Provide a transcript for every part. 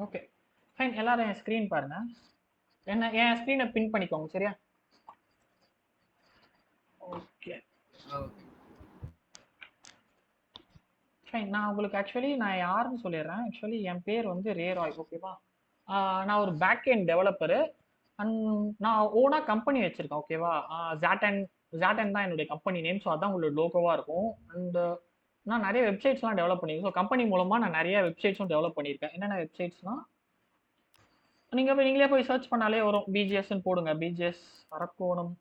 Okay fine. எல்லாரும் என் screen பாருங்க. என் ஸ்க்ரீனை பின் பண்ணிக்கோங்க. சரியா? Okay fine. நான் உங்களுக்கு நான் யாருன்னு சொல்லிடுறேன். ஆக்சுவலி என் பேர் வந்து ரே ராய். ஓகேவா? நான் ஒரு பேக் எண்ட் டெவலப்பரு. அண்ட் நான் ஓனாக கம்பெனி வச்சுருக்கேன். ஓகேவா? ஜாட்டன் ஜாட்டன் தான் என்னுடைய கம்பெனி நேம். ஸோ அதான் உங்களோட லோகோவாக இருக்கும். அண்ட் நான் நிறைய வெப்சைட்ஸ்லாம் டெவலப் பண்ணியிருக்கேன். ஸோ கம்பெனி மூலமாக நான் நிறைய வெப்சைட்ஸும் டெவலப் பண்ணியிருக்கேன். என்னென்ன வெப்சைட்ஸ்னால், நீங்களே போய் சர்ச் பண்ணாலே வரும். பிஜிஎஸ்ன்னு போடுங்க. பிஜிஎஸ் அரக்கோணம்.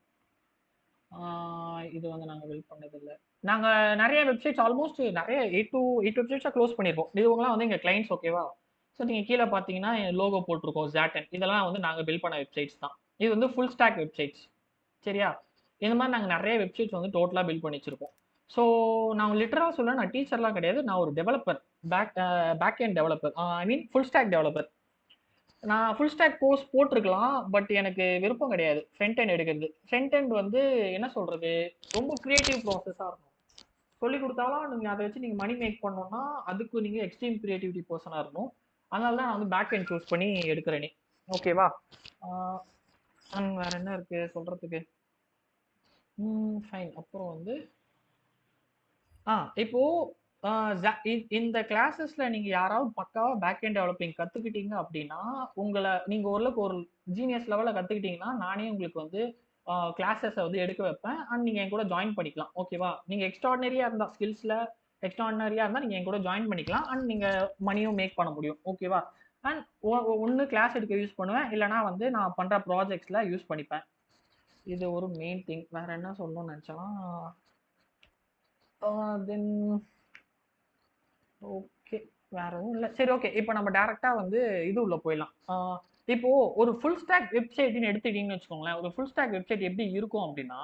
இது வந்து நாங்கள் பில்ட் பண்ணதில்லை. நாங்கள் நிறைய வெப்சைட்ஸ் ஆல்மோஸ்ட் நிறைய 8 வெப்சைட்ஸாக க்ளோஸ் பண்ணியிருக்கோம். இதுவங்களாம் வந்து எங்கள் கிளைண்ட்ஸ். ஓகேவா? ஸோ நீங்கள் கீழே பார்த்தீங்கன்னா என் லோகோ போட்டிருக்கோம் ஜாட்டன். இதெல்லாம் வந்து நாங்கள் பில்ட் பண்ண வெப்சைட்ஸ் தான். இது வந்து ஃபுல் ஸ்டாக் வெப்சைட்ஸ். சரியா? இந்த மாதிரி நாங்கள் நிறைய வெப்சைட்ஸ் வந்து டோட்டலாக பில்ட் பண்ணி வச்சிருக்கோம். ஸோ நான் லிட்டராக சொல்ல, நான் டீச்சர்லாம் கிடையாது. நான் ஒரு developer. Back end developer. I mean full stack developer. நான் ஃபுல் ஸ்டாக் கோர்ஸ் போட்டிருக்கலாம். பட் எனக்கு விருப்பம் கிடையாது ஃப்ரண்ட் எண்ட் எடுக்கிறது. ஃப்ரண்ட் எண்ட் வந்து என்ன சொல்கிறது, ரொம்ப க்ரியேட்டிவ் ப்ராசஸாக இருக்கும். சொல்லி கொடுத்தாலும் நீங்கள் அதை வச்சு நீங்கள் மணி மேக் பண்ணோன்னா அதுக்கு நீங்கள் எக்ஸ்ட்ரீம் க்ரியேட்டிவிட்டி பர்சனாக இருக்கணும். அதனால தான் நான் வந்து பேக் எண்ட் சூஸ் பண்ணி எடுக்கிறேனே. ஓகேவா? வேறு என்ன இருக்குது சொல்கிறதுக்கு? ஃபைன். அப்புறம் வந்து இப்போ இந்த கிளாஸஸ்ல நீங்க யாராவது பக்காவா பேக் எண்ட் டெவலப்பிங் கத்துக்கிட்டீங்க அப்படின்னா, நீங்க ஓரளவுக்கு ஒரு ஜீனியஸ் லெவல்ல கத்துக்கிட்டீங்கன்னா, நானே உங்களுக்கு வந்து கிளாஸஸ வந்து எடுக்க வைப்பேன். அண்ட் நீங்க என் கூட ஜாயின் பண்ணிக்கலாம். ஓகேவா? நீங்க எக்ஸ்ட்ரார்டினரியா இருந்தா, ஸ்கில்ஸ்ல எக்ஸ்ட்ரார்டினரியா இருந்தா நீங்க என் கூட ஜாயின் பண்ணிக்கலாம். அண்ட் நீங்க மணியும் மேக் பண்ண முடியும். ஓகேவா? அண்ட் ஒண்ணு கிளாஸ் எடுக்க யூஸ் பண்ணுவேன். இல்லனா வந்து நான் பண்ற ப்ராஜெக்ட்ஸ்ல யூஸ் பண்ணிப்பேன். இது ஒரு மெயின் திங். வேற என்ன சொல்லணும்னு நினைச்சேன்னா, தென் ஓகே. வேற எதுவும் இல்ல. சரி, ஓகே. இப்போ நம்ம டைரக்ட்டா வந்து இது உள்ள போயிடலாம். இப்போ ஒரு ஃபுல் ஸ்டாக் வெப்சைட்ன்னு எடுத்துட்டீங்கன்னு வச்சுக்கோங்களேன். ஒரு ஃபுல் ஸ்டாக் வெப்சைட் எப்படி இருக்கும் அப்படின்னா,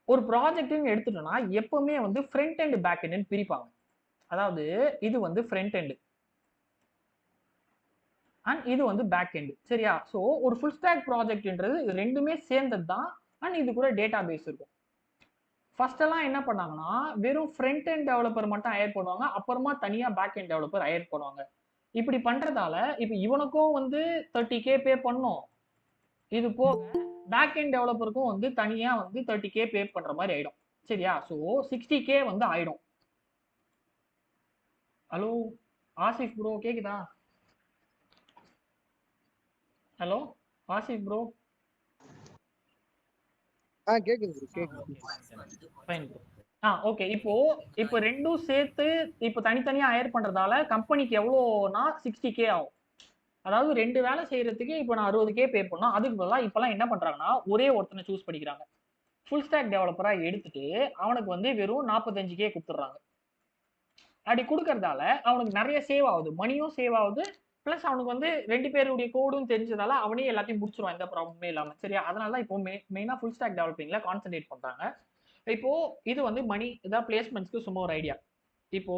ஒரு ப்ராஜெக்ட்ன்னு எடுத்துட்டோம்னா, எப்பவுமே வந்து ஃப்ரண்ட் எண்ட், பேக் எண்ட்ன்னு பிரிப்பாங்க. அதாவது இது வந்து ஃப்ரண்ட் எண்ட் அண்ட் இது வந்து பேக் எண்ட். சரியா? ஸோ ஒரு ஃபுல் ஸ்டாக் ப்ராஜெக்ட்ன்றது இது 2மே சேர்ந்தது தான். அண்ட் இது கூட டேட்டாபேஸ் இருக்கும். ஃபர்ஸ்ட் எல்லாம் என்ன பண்ணாங்கன்னா, வெறும் ஃப்ரண்ட் எண்ட் டெவலப்பர் மட்டும் ஹையர் பண்ணுவாங்க. அப்புறமா தனியா பேக் எண்ட் டெவலப்பர் ஹையர் பண்ணுவாங்க. இப்படி பண்றதால இப்ப இவனுக்கும் வந்து 30K பே பண்ணும். இது போக பேக் எண்ட் டெவலப்பருக்கும் வந்து தனியா வந்து 30K பே பண்ற மாதிரி ஆயிடும். சரியா? ஸோ 60K வந்து ஆயிடும். ஹலோ ஆசிஃப் ப்ரோ, கேக்குதா? Hello Asif bro. கேக்குது ப்ரோ, கேக்குது. Fine bro. ஓகே. இப்போ ரெண்டும் சேர்த்து இப்போ தனித்தனியா ஹையர் பண்றதால கம்பெனிக்கு எவ்வளோனா 60K ஆகும். அதாவது 2 வேலை செய்யறதுக்கு இப்போ நான் 60K பே பண்ணோம். அதுக்கு பதிலாக இப்பெல்லாம் என்ன பண்றாங்கன்னா, ஒரே ஒருத்தனை சூஸ் பண்ணிக்கிறாங்க. ஃபுல் ஸ்டாக் டெவலப்பரா எடுத்துட்டு அவனுக்கு வந்து வெறும் 45K கொடுத்துட்றாங்க. அப்படி கொடுக்கறதால அவனுக்கு நிறைய சேவ் ஆகுது. மணியும் சேவ் ஆகுது. பிளஸ் அவனுக்கு வந்து 2 பேருடைய கோடும் தெரிஞ்சதால அவனே எல்லாத்தையும் முடிச்சிருவான், எந்த ப்ராப்ளமே இல்லாம. சரியா? அதனால தான் இப்போ மெயினா ஃபுல் ஸ்டாக் டெவலப்பிங்ல கான்சென்ட்ரேட் பண்றாங்க. இப்போ இது வந்து மணி இதான் பிளேஸ்மெண்ட்ஸ்க்கு சும்மா ஒரு ஐடியா. இப்போ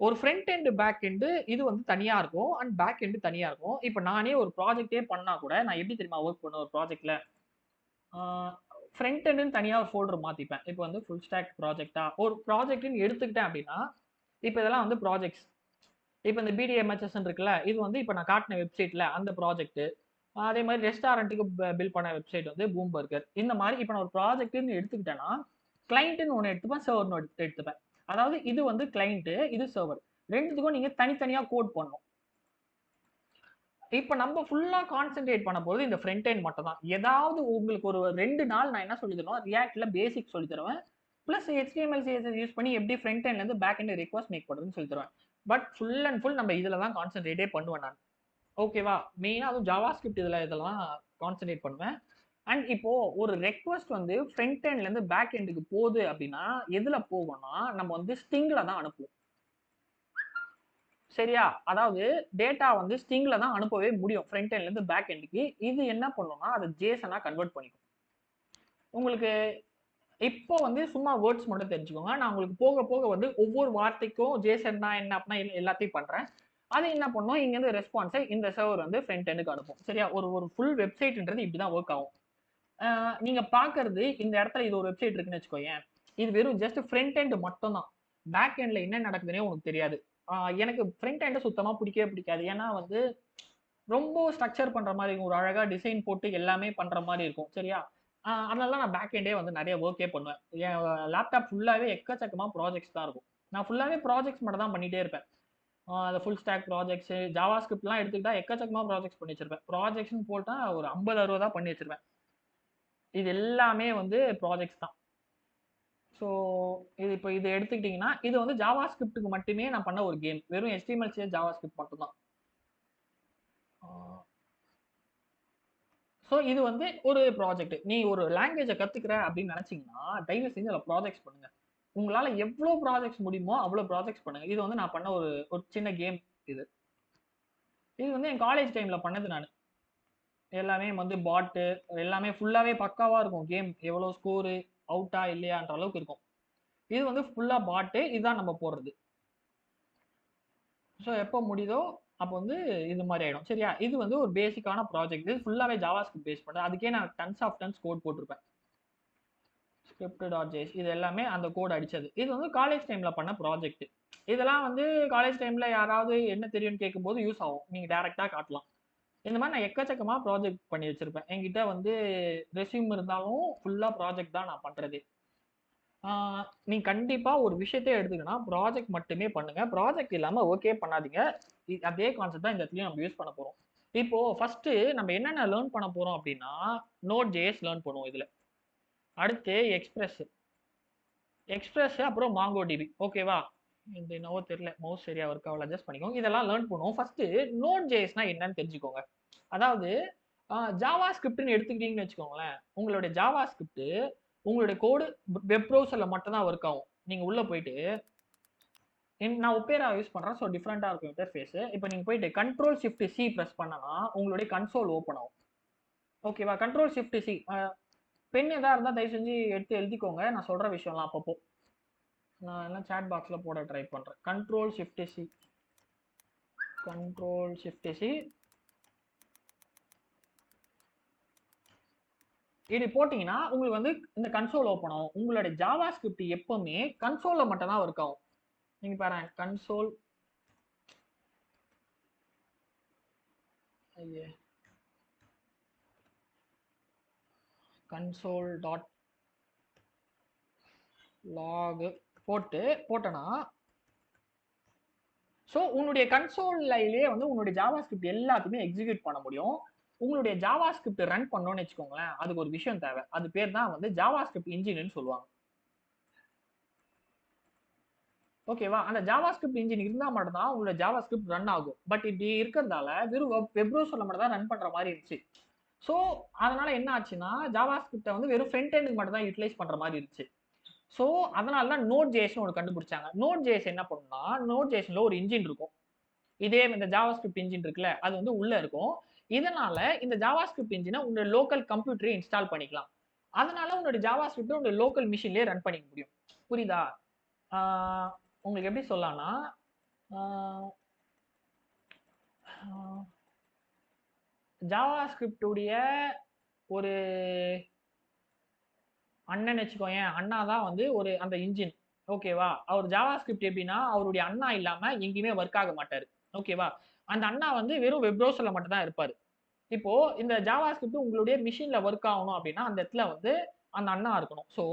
ஒரு ஃப்ரண்ட் எண்ட், பேக் எண்ட் இது வந்து தனியா இருக்கும். அண்ட் பேக் எண்ட் தனியா இருக்கும். இப்போ நானே ஒரு ப்ராஜெக்ட்டே பண்ணா கூட நான் எப்படி தெரியுமா ஒர்க் பண்ணுவேன் ஒரு ப்ராஜெக்ட்ல? ஃப்ரண்ட் எண்ட்னு தனியா ஒரு ஃபோல்டர் மாத்திப்பேன். இப்போ வந்து ஃபுல் ஸ்டாக் ப்ராஜெக்ட்டா ஒரு ப்ராஜெக்ட்னு எடுத்துக்கிட்டேன் அப்படின்னா, இப்போ இதெல்லாம் வந்து ப்ராஜெக்ட்ஸ். இப்போ இந்த பிடிஎம்ஹெச்எஸ் இருக்குல்ல, இது வந்து இப்போ நான் காட்டின வெப்சைட்ல அந்த ப்ராஜெக்ட். அதே மாதிரி ரெஸ்டாரண்ட்டுக்கு பில் பண்ண வெப்சைட் வந்து பூம் பர்கர். இந்த மாதிரி இப்போ நான் ஒரு ப்ராஜெக்ட்னு எடுத்துக்கிட்டேன்னா, கிளைண்ட்னு ஒன்று எடுத்துப்பேன், சர்வர்னு எடுத்துப்பேன். அதாவது இது வந்து கிளைண்ட், இது சர்வர். ரெண்டுத்துக்கும் நீங்க தனித்தனியா கோட் பண்ணணும். இப்ப நம்ம ஃபுல்லா கான்சென்ட்ரேட் பண்ண போது இந்த ஃப்ரண்ட் எண்ட் மட்டும் தான். ஏதாவது உங்களுக்கு ஒரு 2 நாள் நான் என்ன சொல்லி தருவேன், ரியாக்ட்ல பேசிக் சொல்லி தருவேன். பிளஸ் HTML CSS யூஸ் பண்ணி எப்படி ஃப்ரண்ட் எண்ட்ல இருந்து பேக் எண்ட் ரிக்வெஸ்ட் மேக் பண்றதுன்னு சொல்லி தருவேன். பட் ஃபுல் அண்ட் ஃபுல் நம்ம இதுல தான் கான்சென்ட்ரேட்டே பண்ணுவேன் நான். ஓகேவா? மெயினா அதுவும் ஜாவாஸ்கிரிப்ட் இதெல்லாம் கான்சென்ட்ரேட் பண்ணுவேன். அண்ட் இப்போ ஒரு ரெக்வெஸ்ட் வந்து ஃப்ரண்ட் எண்ட்ல இருந்து பேக் எண்டுக்கு போகுது அப்படின்னா எதுல போகும்னா, நம்ம வந்து ஸ்ட்ரிங்ல தான் அனுப்புவோம். சரியா? அதாவது டேட்டா வந்து ஸ்ட்ரிங்ல தான் அனுப்பவே முடியும் ஃப்ரண்ட் எண்ட்ல இருந்து பேக் எண்டுக்கு. இது என்ன பண்ணும்னா அது ஜேசனா கன்வெர்ட் பண்ணிக்கும். உங்களுக்கு இப்போ வந்து சும்மா வேர்ட்ஸ் மட்டும் தெரிஞ்சுக்கோங்க. நான் உங்களுக்கு போக போக வந்து ஒவ்வொரு வார்த்தைக்கும் ஜேசன்னா என்ன அப்படின்னா எல்லாத்தையும் பண்றேன். அது என்ன பண்ணும், இங்க இருந்து ரெஸ்பான்ஸை இந்த சர்வர் வந்து ஃப்ரண்ட் எண்டுக்கு அனுப்பும். சரியா? ஒரு ஃபுல் வெப்சைட்ன்றது இப்படிதான் ஒர்க் ஆகும். நீங்க பாக்குறது இந்த இடத்துல இது ஒரு வெப்சைட் இருக்குன்னு வச்சுக்கோயேன். இது வெறும் ஜஸ்ட் ஃப்ரண்ட் எண்ட் மட்டும் தான். பேக் எண்ட்ல என்ன நடக்குதுன்னே உனக்கு தெரியாது. எனக்கு ஃப்ரண்ட் எண்ட் சுத்தமா பிடிக்கவே பிடிக்காது. ஏன்னா வந்து ரொம்ப ஸ்ட்ரக்சர் பண்ற மாதிரி இருக்கும். ஒரு அழகா டிசைன் போட்டு எல்லாமே பண்ற மாதிரி இருக்கும். சரியா? அதனால தான் நான் பேக் எண்டே வந்து நெறைய வொர்க்கே பண்ணுவேன். என் லேப்டாப் ஃபுல்லாவே எக்கச்சக்கமா ப்ராஜெக்ட்ஸ் தான் இருக்கும். நான் ஃபுல்லாவே ப்ராஜெக்ட்ஸ் மட்டும் தான் பண்ணிட்டே இருப்பேன். அந்த ஃபுல் ஸ்டாக் ப்ராஜெக்ட்ஸ், ஜாவா ஸ்கிரிப்ட்லாம் எடுத்துக்கிட்டா எக்கச்சக்கமா ப்ராஜெக்ட்ஸ் பண்ணி வச்சிருப்பேன். ப்ராஜெக்ட்ஸ்ன்னு போட்டா ஒரு 50, 60 பண்ணி வச்சிருப்பேன். இது எல்லாமே வந்து ப்ராஜெக்ட்ஸ் தான். ஸோ இப்போ இத எடுத்துக்கிட்டீங்கன்னா, இது வந்து ஜாவா ஸ்கிரிப்ட்க்கு மட்டுமே நான் பண்ண ஒரு கேம். வெறும் HTML, CSS, ஜாவா ஸ்கிரிப்ட் மட்டும் தான். ஸோ இது வந்து ஒரு ப்ராஜெக்ட். நீ ஒரு லாங்குவேஜ கத்துக்கிற அப்படின்னு நினைச்சீங்கன்னா, தயவு செஞ்சு அதில ப்ராஜெக்ட்ஸ் பண்ணுங்க. உங்களால எவ்வளோ ப்ராஜெக்ட்ஸ் முடியுமோ, அவ்வளோ ப்ராஜெக்ட்ஸ் பண்ணுங்க. இது வந்து நான் பண்ண ஒரு ஒரு சின்ன கேம் இது. இது வந்து என் காலேஜ் டைம்ல பண்ணது நானு. எல்லாமே வந்து பாட்டு எல்லாமே ஃபுல்லாவே பக்காவா இருக்கும். கேம் எவ்வளோ ஸ்கோரு, அவுட்டா இல்லையான்ற அளவுக்கு இருக்கும். இது வந்து ஃபுல்லா பாட்டு. இதுதான் நம்ம போடுறது. ஸோ எப்போ முடியுதோ அப்போ வந்து இது மாதிரி ஆயிடும். சரியா? இது வந்து ஒரு பேசிக்கான ப்ராஜெக்ட். இது ஃபுல்லாவே ஜாவா ஸ்கிரிப்ட் பேஸ் பண்ணது. அதுக்கே நான் டன்ஸ் ஆஃப் டன்ஸ் கோட் போட்டிருப்பேன். script.js இது எல்லாமே அந்த கோட் அடிச்சது. இது வந்து காலேஜ் டைம்ல பண்ண ப்ராஜெக்ட். இதெல்லாம் வந்து காலேஜ் டைம்ல யாராவது என்ன தெரியும்னு கேட்கும்போது யூஸ் ஆகும். நீங்க டைரக்ட்டா காட்டலாம். இந்த மாதிரி நான் எக்கச்சக்கமா ப்ராஜெக்ட் பண்ணி வச்சிருப்பேன். என்கிட்ட வந்து ரெஸ்யூம் இருந்தாலும் ஃபுல்லா ப்ராஜெக்ட் தான் நான் பண்றதே. நீங்க கண்டிப்பா ஒரு விஷயத்த எடுத்துக்கினா ப்ராஜெக்ட் மட்டுமே பண்ணுங்க. ப்ராஜெக்ட் இல்லாம ஒர்க்கே பண்ணாதீங்க. அதே கான்செப்ட் தான் இந்த இடத்துலயும் நம்ம யூஸ் பண்ண போறோம். இப்போ ஃபர்ஸ்ட் நம்ம என்னென்ன லேர்ன் பண்ண போறோம் அப்படின்னா, Node.js லேர்ன் பண்ணுவோம் இதுல. அடுத்து எக்ஸ்பிரஸ் அப்புறம் MongoDB. ஓகேவா? இது என்னவோ தெரியல. மவுஸ் சரியா ஒர்க் ஆகல. அட்ஜஸ்ட் பண்ணிக்கோங்க. இதெல்லாம் லேர்ன் பண்ணுவோம். ஃபர்ஸ்ட் Node.jsனா என்னன்னு தெரிஞ்சுக்கோங்க. அதாவது ஜாவா ஸ்கிரிப்ட்னு எடுத்துக்கிட்டீங்கன்னு வச்சுக்கோங்களேன். உங்களுடைய ஜாவா ஸ்கிரிப்ட் உங்களுடைய கோடு வெப் ப்ரௌசர்ல மட்டும் தான் ஒர்க் ஆகும். நீங்க உள்ள போயிட்டு நான் ஒப்பேரா யூஸ் பண்றேன். ஸோ டிஃப்ரெண்டா இருக்கும் இன்டர்ஃபேஸ். இப்போ நீங்க போயிட்டு கண்ட்ரோல் ஷிஃப்ட் சி பிரஸ் பண்ணனா உங்களுடைய கன்சோல் ஓப்பன் ஆகும். ஓகேவா? Control shift C. பென் எதா இருந்தா தயவு செஞ்சு எடுத்து எழுதிக்கோங்க. நான் சொல்ற விஷயம்லாம் அப்பப்போ. நான் எல்லாம் சாட் பாக்ஸ்ல போட ட்ரை பண்றேன். Control shift C. Control shift C. இது போட்டீங்கன்னா உங்களுக்கு வந்து இந்த கன்சோல் ஓப்பன் ஆகும். உங்களுடைய ஜாவா ஸ்கிரிப்ட் எப்பவுமே கன்சோல்ல மட்டும் தான் ஒர்க் ஆகும். நீங்க பாருங்க கன்சோல் கன்சோல் டாட் லாக் போட்டனா ஸோ உங்களுடைய கன்சோல்லையே வந்து உங்களுடைய ஜாவா ஸ்கிரிப்ட் எல்லாத்தையுமே எக்ஸிக்யூட் பண்ண முடியும். உங்களுடைய ஜாவா ஸ்கிரிப்ட் ரன் பண்ணோம்னு வச்சுக்கோங்களேன், அதுக்கு ஒரு விஷயம் தேவை. அது பேர் தான் வந்து ஜாவா ஸ்கிரிப்ட் இன்ஜின்னு சொல்லுவாங்க. ஓகேவா? அந்த ஜாவா ஸ்கிரிப்ட் இன்ஜின் இருந்தா மட்டும் தான் உங்களோட ஜாவா ஸ்கிரிப்ட் ரன் ஆகும். பட் இப்படி இருக்கிறதால வெறும் வெப் ப்ரௌசர்ல மட்டும் தான் ரன் பண்ற மாதிரி இருந்துச்சு. ஸோ அதனால என்ன ஆச்சுன்னா ஜாவா ஸ்கிரிப்டை வந்து வெறும் ஃப்ரண்ட் எண்டுக்கு மட்டும் தான் யூட்டிலைஸ் பண்ற மாதிரி இருந்துச்சு. ஸோ அதனால தான் Node.js ஒன்று கண்டுபிடிச்சாங்க. Node.js என்ன பண்ணும்னா Node.jsல ஒரு இன்ஜின் இருக்கும். இதே இந்த ஜாவா ஸ்கிரிப்ட் இன்ஜின் இருக்குல்ல, அது வந்து உள்ள இருக்கும். இதனால இந்த ஜாவா ஸ்கிரிப்ட் இன்ஜினை உங்களோட லோக்கல் கம்ப்யூட்டரே இன்ஸ்டால் பண்ணிக்கலாம். அதனால உங்களோட ஜாவா ஸ்கிரிப்ட் உங்களோட லோக்கல் மிஷின்லயே ரன் பண்ணிக்க முடியும். புரியுதா? உங்களுக்கு எப்படி சொல்லலாம்னா ஜாவா ஸ்கிரிப்ட் உடைய ஒரு அண்ணன் வச்சுக்கோயேன். அண்ணா தான் வந்து ஒரு அந்த இன்ஜின். ஓகேவா? அவர் ஜாவா ஸ்கிரிப்ட் எப்படின்னா அவருடைய அண்ணா இல்லாம எங்கேயுமே ஒர்க் ஆக மாட்டாரு. ஓகேவா? அந்த அண்ணா வந்து வெறும் வெப் ப்ரௌசர்ல மட்டும் தான் இருப்பாரு. இப்போ இந்த ஜாவா ஸ்கிரிப்ட் உங்களுடைய மிஷின்ல ஒர்க் ஆகணும் அப்படின்னா அந்த இடத்துல வந்து அந்த அண்ணா இருக்கணும். ஸோ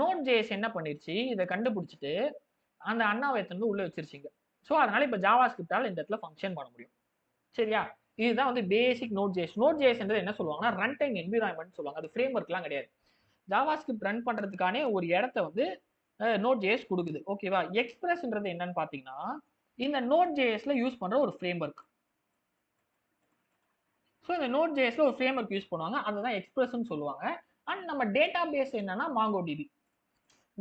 Node.js என்ன பண்ணிருச்சு, இதை கண்டுபிடிச்சிட்டு அந்த அண்ணாவை எடுத்து வந்து உள்ள வச்சிருச்சிங்க. ஸோ அதனால இப்போ ஜாவா ஸ்கிரிப்டால இந்த இடத்துல ஃபங்க்ஷன் பண்ண முடியும். சரியா? இதுதான் வந்து பேசிக் Node.js. Node.js என்றது என்ன சொல்லுவாங்கன்னா ரன் டைம் என்விரான்மெண்ட் சொல்லுவாங்க. அது ஃப்ரேம் ஒர்க்லாம் கிடையாது. ஜாவா ஸ்கிரிப்ட் ரன் பண்றதுக்கானே ஒரு இடத்த வந்து Node.js கொடுக்குது. ஓகேவா? எக்ஸ்பிரஸ்ன்றது என்னன்னு பாத்தீங்கன்னா இந்த Node.jsல யூஸ் பண்ற ஒரு ஃப்ரேம் ஒர்க். ஸோ இந்த Node.jsல ஒரு ஃப்ரேம் ஒர்க் யூஸ் பண்ணுவாங்க. அதுதான் எக்ஸ்பிரஸ்ன்னு சொல்லுவாங்க. அண்ட் நம்ம டேட்டா பேஸ் என்னன்னா MongoDB.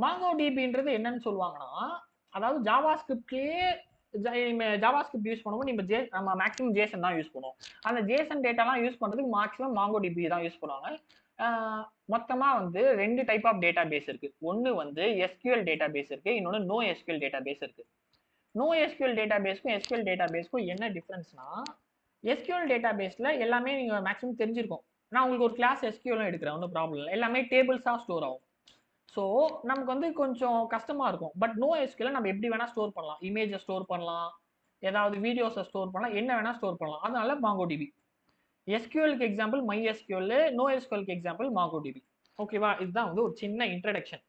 MongoDBன்றது என்னன்னு சொல்லுவாங்கன்னா அதாவது ஜாவா ஸ்கிரிப்ட்லயே ஜாவா ஸ்கிரிப்ட் யூஸ் பண்ணும்போது நம்ம மேக்ஸிமம் ஜேசன் தான் யூஸ் பண்ணுவோம். அந்த ஜேசன் டேட்டாலாம் யூஸ் பண்றதுக்கு மேக்ஸிமம் MongoDB தான் யூஸ் பண்ணுவாங்க. மொத்தமா வந்து 2 டைப் ஆஃப் டேட்டா பேஸ் இருக்கு. ஒன்னு வந்து SQL டேட்டா பேஸ் இருக்கு. இன்னொன்னு NoSQL டேட்டா பேஸ் இருக்கு. NoSQL டேட்டா பேஸ்க்கும் SQL டேட்டா பேஸ்க்கும் என்ன டிஃபரன்ஸ்னா SQL டேட்டா பேஸ்ல எல்லாமே நீங்க மேக்ஸிமம் தெரிஞ்சிருக்கும். நான் உங்களுக்கு ஒரு கிளாஸ் SQL எடுக்கிறேன், ஒன்றும் ப்ராப்ளம் இல்லை. எல்லாமே டேபிள்ஸா ஸ்டோர் ஆகும். ஸோ நமக்கு வந்து கொஞ்சம் கஷ்டமா இருக்கும். பட் நோ எஸ்கியூஎல் நம்ம எப்படி வேணா ஸ்டோர் பண்ணலாம். இமேஜை ஸ்டோர் பண்ணலாம், ஏதாவது வீடியோஸை ஸ்டோர் பண்ணலாம், என்ன வேணா ஸ்டோர் பண்ணலாம். அதனால மாங்கோடிபி. எஸ்கியூஎலுக்கு எக்ஸாம்பிள் மை எஸ்கியூஎல், நோ எஸ்கியூஎலுக்கு எக்ஸாம்பிள் மாங்கோடிபி. ஓகேவா? இதுதான் வந்து ஒரு சின்ன இன்ட்ரடக்ஷன்.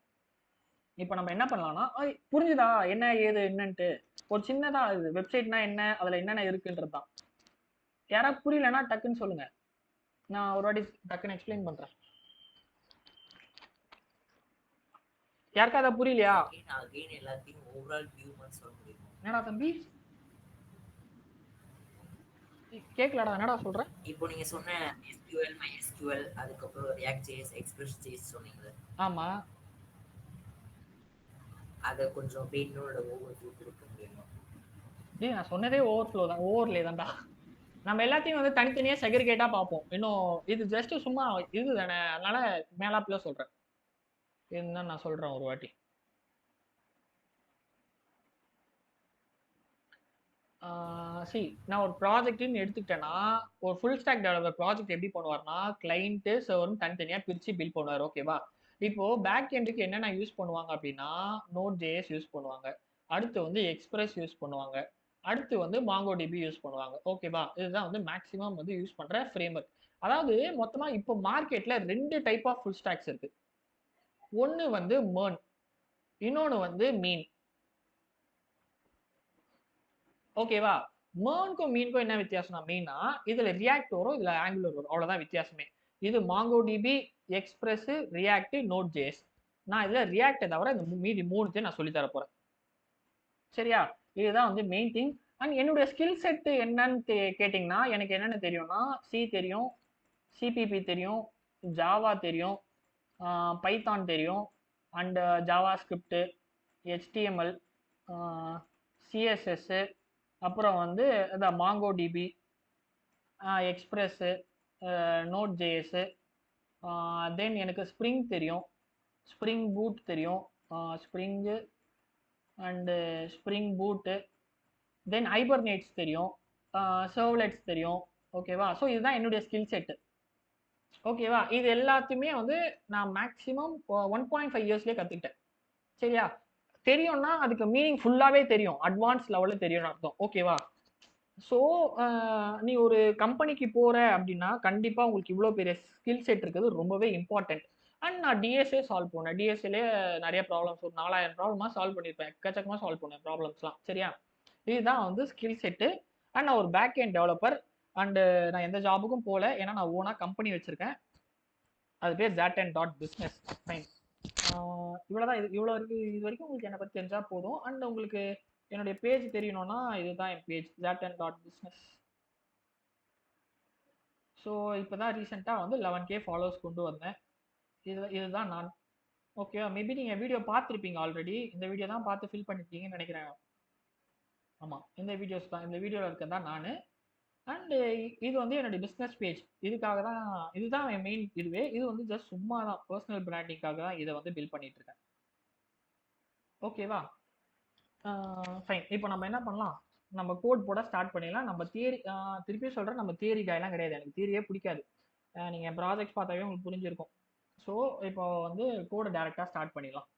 இப்போ நம்ம என்ன பண்ணலாம்னா, புரிஞ்சுதா என்ன ஏது என்னன்ட்டு? ஒரு சின்னதா இது வெப்சைட்னா என்ன, அதுல என்னென்ன இருக்குன்றது தான். யாராவது புரியலன்னா டக்குன்னு சொல்லுங்க. நான் ஒரு வாட்டி டக்குன்னு எக்ஸ்பிளைன் பண்றேன். யாருக்காவது புரியலையா? எல்லாத்தையும் ஓவரால் வியூ மாதிரி சொல்ல முடியுமா? என்னடா தம்பி கேட்கலடா, என்னடா சொல்ற? இப்போ நீங்க சொன்ன SQL, MySQL, அதுக்கப்புறம் React.js, Express.js சொன்னீங்க. ஆமா, அதை கொஞ்சம் அப்படியே இன்னொரு ஓவர்வியூ கொடுக்க முடியுமா? நான் சொன்னதே ஓவர்லே தான்டா. நம்ம எல்லாத்தையும் வந்து தனித்தனியா செக்ரிகேட்டா பார்ப்போம். இன்னும் இது ஜஸ்ட் சும்மா இது தானே, அதனால மேலாப்ல சொல்றேன். இதுதான் நான் சொல்றேன் ஒரு வாட்டி. நான் ஒரு ப்ராஜெக்ட்னு எடுத்துக்கிட்டேன்னா, ஒரு ஃபுல் ஸ்டாக் டெவலப்பர் ப்ராஜெக்ட் எப்படி பண்ணுவார்னா, கிளைண்ட்டு சர்வரும் தனித்தனியா பிரிச்சு பில்ட் பண்ணுவார். ஓகேவா? இப்போ பேக் எண்டுக்கு என்னென்ன யூஸ் பண்ணுவாங்க அப்படின்னா, நோட் ஜேஎஸ் யூஸ் பண்ணுவாங்க, அடுத்து வந்து எக்ஸ்பிரஸ் யூஸ் பண்ணுவாங்க, அடுத்து வந்து மாங்கோடிபி யூஸ் பண்ணுவாங்க. ஓகேவா? இதுதான் வந்து மேக்ஸிமம் வந்து யூஸ் பண்ற ஃப்ரேம்வொர்க். அதாவது மொத்தமா இப்போ மார்க்கெட்ல 2 டைப் ஆஃப் ஃபுல் ஸ்டாக்ஸ் இருக்கு. ஒன்னு வந்து MERN, இன்னொன்னு வந்து மீன். ஓகேவா? MERNக்கும் மீனுக்கும் என்ன வித்தியாசம்னா, மெயினா இதுல ரியாக்ட் வரும், இதுல ஆங்குலர் வரும், அவ்வளவுதான் வித்தியாசமே. இது MongoDB, express, react, note JS. நான் இதுல ரியாக்டை தவிர இந்த மீதி மூணுத்தையும் நான் சொல்லி தர போறேன். சரியா? இதுதான் வந்து மெயின் திங். அண்ட் என்னுடைய ஸ்கில் செட் என்னன்னு கேட்டிங்கன்னா, எனக்கு என்னென்ன தெரியும்னா, சி தெரியும், சிபிபி தெரியும், ஜாவா தெரியும், பைத்தான் தெரியும், and Java script, HTML, CSS, அப்புறம் வந்து இந்த மாங்கோடிபி, எக்ஸ்பிரஸ்ஸு, நோட் ஜேஎஸ், தென் எனக்கு ஸ்ப்ரிங் தெரியும், ஸ்ப்ரிங் பூட் தெரியும், ஸ்ப்ரிங்கு அண்டு ஸ்ப்ரிங் பூட்டு, தென் ஹைபர்நேட்ஸ் தெரியும், சர்வ்லெட்ஸ் தெரியும். ஓகேவா? ஸோ இதுதான் என்னுடைய ஸ்கில் செட்டு. ஓகேவா? இது எல்லாத்தையுமே வந்து நான் மேக்ஸிமம் 1.5 இயர்ஸ்லேயே கற்றுக்கிட்டேன். சரியா? தெரியும்னா அதுக்கு மீனிங் ஃபுல்லாகவே தெரியும், அட்வான்ஸ் லெவலில் தெரியும்னு அர்த்தம். ஓகேவா? ஸோ நீ ஒரு கம்பெனிக்கு போகிற அப்படின்னா கண்டிப்பாக உங்களுக்கு இவ்வளோ பெரிய ஸ்கில் செட் இருக்கிறது ரொம்பவே இம்பார்ட்டன்ட். அண்ட் நான் டிஎஸ்ஏ சால்வ் பண்ணேன். டிஎஸ்ஏலே நிறைய ப்ராப்ளம்ஸ், ஒரு 4000 ப்ராப்ளமாக சால்வ் பண்ணியிருப்பேன். எக்கச்சக்கமாக சால்வ் பண்ணேன் ப்ராப்ளம்ஸ்லாம். சரியா? இதுதான் வந்து ஸ்கில் செட்டு. அண்ட் நான் ஒரு பேக் எண்ட் டெவலப்பர். அண்டு நான் எந்த ஜாபுக்கும் போகல, ஏன்னா நான் ஓனாக கம்பெனி வச்சுருக்கேன். அது பேர் Zaten.business. ஃபைன். இவ்வளோதான். இவ்வளோ இருக்கு. இது வரைக்கும் உங்களுக்கு என்னை பற்றி தெரிஞ்சால் போதும். அண்ட் உங்களுக்கு என்னுடைய பேஜ் தெரியணும்னா இதுதான் என் பேஜ், Zaten.business. ஸோ இப்போ தான் ரீசெண்டாக வந்து 11K ஃபாலோவர்ஸ் கொண்டு வந்தேன். இதுதான் நான். ஓகேவா? மேபி நீங்கள் வீடியோ பார்த்துருப்பீங்க ஆல்ரெடி. இந்த வீடியோ தான் பார்த்து ஃபில் பண்ணிருப்பீங்கன்னு நினைக்கிறேன். ஆமாம், இந்த வீடியோஸ் தான், இந்த வீடியோவில் இருக்கிறது தான் நான். அண்டு இது வந்து என்னுடைய பிஸ்னஸ் பேஜ். இதுக்காக தான், இதுதான் என் மெயின் இதுவே. இது வந்து ஜஸ்ட் சும்மா தான், பர்சனல் பிராண்டிங்காக தான் இதை வந்து பில்ட் பண்ணிட்டு இருக்கேன். ஓகேவா? ஃபைன். இப்போ நம்ம என்ன பண்ணலாம், நம்ம கோட் போட ஸ்டார்ட் பண்ணிடலாம். நம்ம தியரி, திருப்பி சொல்கிறேன், நம்ம தியரி காயெல்லாம் கிடையாது. எனக்கு தியரியே பிடிக்காது. நீங்கள் என் ப்ராஜெக்ட்ஸ் பார்த்தாவே உங்களுக்கு புரிஞ்சிருக்கும். ஸோ இப்போ வந்து கோடை டேரெக்டாக ஸ்டார்ட் பண்ணிடலாம்.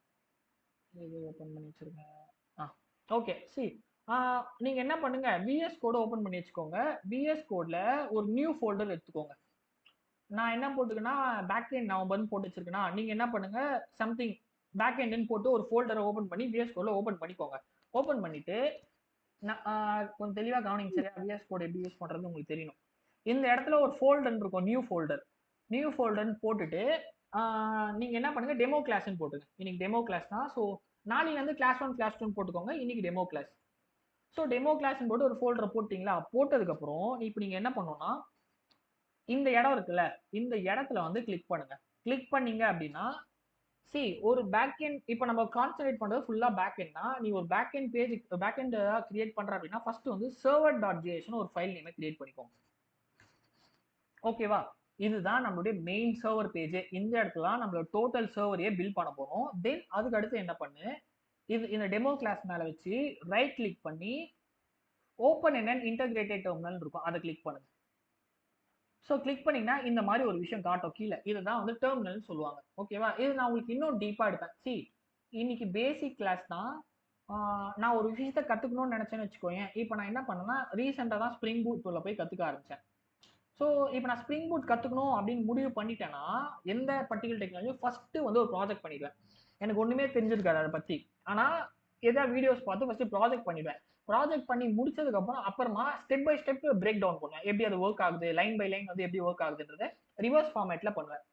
இது ஓப்பன் பண்ணி வச்சுருக்கேன். ஓகே. நீங்கள் என்ன பண்ணுங்க, விஎஸ் கோடை ஓப்பன் பண்ணி வச்சுக்கோங்க. விஎஸ் கோடில் ஒரு நியூ ஃபோல்டர் எடுத்துக்கோங்க. நான் என்ன போட்டுக்கேன்னா பேக் எண்ட் நவம்பர்னு போட்டு வச்சிருக்கேன்னா, நீங்கள் என்ன பண்ணுங்க, சம்திங் பேக் எண்டுன்னு போட்டு ஒரு ஃபோல்டரை ஓப்பன் பண்ணி விஎஸ் கோடில் ஓப்பன் பண்ணிக்கோங்க. ஓப்பன் பண்ணிட்டு கொஞ்சம் தெளிவாக கவனிங்க. சரியா? விஎஸ் கோட் எப்படி யூஸ் பண்ணுறது உங்களுக்கு தெரியணும். இந்த இடத்துல ஒரு ஃபோல்டர் இருக்கும், நியூ ஃபோல்டர். நியூ ஃபோல்டர்னு போட்டுட்டு நீங்கள் என்ன பண்ணுங்க, டெமோ கிளாஸ்ன்னு போட்டுங்க. இன்னைக்கு டெமோ கிளாஸ்னா, ஸோ நாளையிலேருந்து கிளாஸ் 1 கிளாஸ் 2 போட்டுக்கோங்க. இன்னைக்கு டெமோ கிளாஸ். ஸோ டெமோ கிளாஸ்ன்னு போட்டு ஒரு ஃபோல்டரை போட்டிங்களா? போட்டதுக்கப்புறம் இப்போ நீங்கள் என்ன பண்ணணும்னா, இந்த இடம் இருக்குல்ல, இந்த இடத்துல வந்து கிளிக் பண்ணுங்க. கிளிக் பண்ணீங்க அப்படின்னா, ஒரு பேக் எண்ட், இப்போ நம்ம கான்சென்ட்ரேட் பண்றது ஃபுல்லா பேக் எண்ட்னா, நீ ஒரு back end page, back end create பண்ற அப்படின்னா ஃபர்ஸ்ட் வந்து server.js ஒரு ஃபைல் நேமை கிரியேட் பண்ணிக்கோங்க. ஓகேவா? இதுதான் நம்மளுடைய மெயின் சர்வர் பேஜ். இந்த இடத்துல நம்மளோட டோட்டல் சர்வரையே பில்ட் பண்ண போறோம். தென் அதுக்கு அடுத்து என்ன பண்ணு, இந்த டெமோ கிளாஸ் மேல வச்சு ரைட் கிளிக் பண்ணி open in an integrated terminal இருக்கும், அதை கிளிக் பண்ணுங்க. ஸோ கிளிக் பண்ணீங்கன்னா இந்த மாதிரி ஒரு விஷயம் காட்டும் கீழே. இதுதான் வந்து டெர்மினல்னு சொல்லுவாங்க. ஓகேவா? இது நான் உங்களுக்கு இன்னும் டீப்பாக எடுப்பேன். இன்னைக்கு பேசிக் கிளாஸ் தான். நான் ஒரு விஷயத்த கற்றுக்கணும்னு நினச்சேன்னு வச்சுக்கோயேன். இப்போ நான் என்ன பண்ணேன்னா ரீசெண்டாக தான் ஸ்ப்ரிங் பூட் உள்ள போய் கற்றுக்க ஆரம்பித்தேன். ஸோ இப்போ நான் ஸ்ப்ரிங் பூட் கற்றுக்கணும் அப்படின்னு முடிவு பண்ணிட்டேன்னா எந்த பர்டிகுலர் டெக்னாலஜியும் ஃபஸ்ட்டு வந்து ஒரு ப்ராஜெக்ட் பண்ணிடுவேன். எனக்கு ஒன்றுமே தெரிஞ்சிருக்காது அதை பற்றி. ஆனால் ஏதாவது வீடியோஸ் பார்த்து ஃபஸ்ட்டு ப்ராஜெக்ட் பண்ணிடுவேன். ப்ராஜெக்ட் பண்ணி முடிச்சதுக்கப்புறம் அப்புறமா step by step break down பண்ணுவேன். எப்படி அது ஒர்க் ஆகுது, லைன் பை லைன் வந்து எப்படி ஒர்க் ஆகுதுன்றதை ரிவர்ஸ் ஃபார்மேட்டில் பண்ணுவேன்.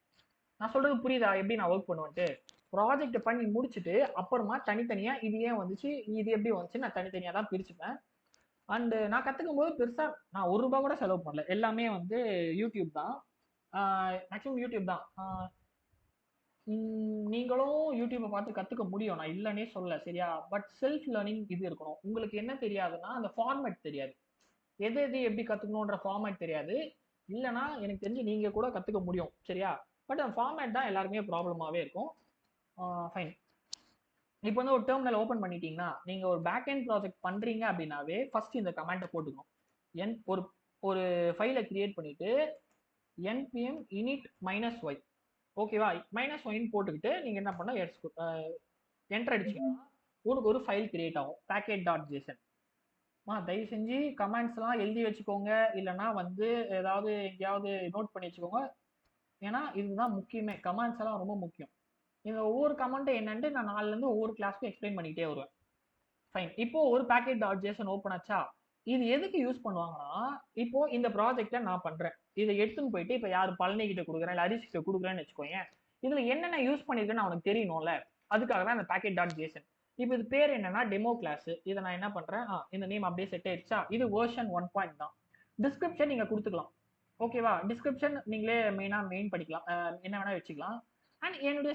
நான் சொல்கிறது புரியுதா எப்படி நான் ஒர்க் பண்ணுவேன்ட்டு? ப்ராஜெக்ட் பண்ணி முடிச்சுட்டு அப்புறமா தனித்தனியாக இது ஏன் வந்துச்சு, இது எப்படி வந்துச்சு, நான் தனித்தனியாக தான் பிரிச்சுப்பேன். அண்டு நான் கற்றுக்கும் போது பெருசாக நான் ₹1 கூட செலவு பண்ணல. எல்லாமே வந்து யூடியூப் தான். மேக்ஸிமம் யூடியூப் தான். நீங்களும் யூடியூப்பை பார்த்து கற்றுக்க முடியும், நான் இல்லைன்னே சொல்ல, சரியா? பட் செல்ஃப் லேர்னிங் இது இருக்கணும். உங்களுக்கு என்ன தெரியாதுன்னா அந்த ஃபார்மேட் தெரியாது. எது எது எப்படி கற்றுக்கணுன்ற ஃபார்மேட் தெரியாது. இல்லைனா எனக்கு தெரிஞ்சு நீங்கள் கூட கற்றுக்க முடியும், சரியா? பட் அந்த ஃபார்மேட் தான் எல்லாருக்குமே ப்ராப்ளமாகவே இருக்கும். ஃபைன். இப்போ வந்து ஒரு டெர்மினல் ஓப்பன் பண்ணிட்டீங்கன்னா நீங்கள் ஒரு பேக் எண்ட் ப்ராஜெக்ட் பண்ணுறீங்க அப்படின்னாவே ஃபர்ஸ்ட் இந்த கமெண்ட்டை போட்டுக்கணும். ஒரு ஒரு ஃபைலை கிரியேட் பண்ணிவிட்டு npm init -y, ஓகேவா? -yன்னு போட்டுக்கிட்டு நீங்கள் என்ன பண்ணால் என்டர் அடிச்சிங்கன்னா உங்களுக்கு ஒரு ஃபைல் கிரியேட் ஆகும், package.json. தயவு செஞ்சு கமெண்ட்ஸ்லாம் எழுதி வச்சுக்கோங்க, இல்லைனா வந்து ஏதாவது எங்கேயாவது நோட் பண்ணி வச்சுக்கோங்க. ஏன்னா இதுதான் முக்கியமே, கமெண்ட்ஸ் எல்லாம் ரொம்ப முக்கியம். இந்த ஒவ்வொரு கமெண்ட்டும் என்னன்ட்டு நான் நாலுலேருந்து ஒவ்வொரு கிளாஸ்க்கும் எக்ஸ்பிளைன் பண்ணிகிட்டே வருவேன். ஃபைன். இப்போ ஒரு package.json ஓப்பன் ஆச்சா? இது எதுக்கு யூஸ் பண்ணுவாங்கன்னா, இப்போ இந்த ப்ராஜெக்டை நான் பண்ணுறேன், இதை எடுத்துன்னு போயிட்டு இப்போ யார் பழனி கிட்ட கொடுக்குறேன், இல்லை ஹரிஷ் கிட்ட கொடுக்குறேன்னு வச்சுக்கோங்க. இதில் என்னென்ன யூஸ் பண்ணியிருக்கேன்னு அவனுக்கு தெரியணும்ல, அதுக்காக தான் இந்த package.json. இப்போ இது பேர் என்னன்னா டெமோ கிளாஸ். இதை நான் என்ன பண்ணுறேன், இந்த நேம் அப்படியே செட் ஆயிடுச்சா? இது வெர்ஷன் 1 தான். டிஸ்கிரிப்ஷன் நீங்கள் கொடுத்துக்கலாம், ஓகேவா? டிஸ்கிரிப்ஷன் நீங்களே மெயின் படிக்கலாம், என்ன வேணால் வச்சுக்கலாம். அண்ட் என்னுடைய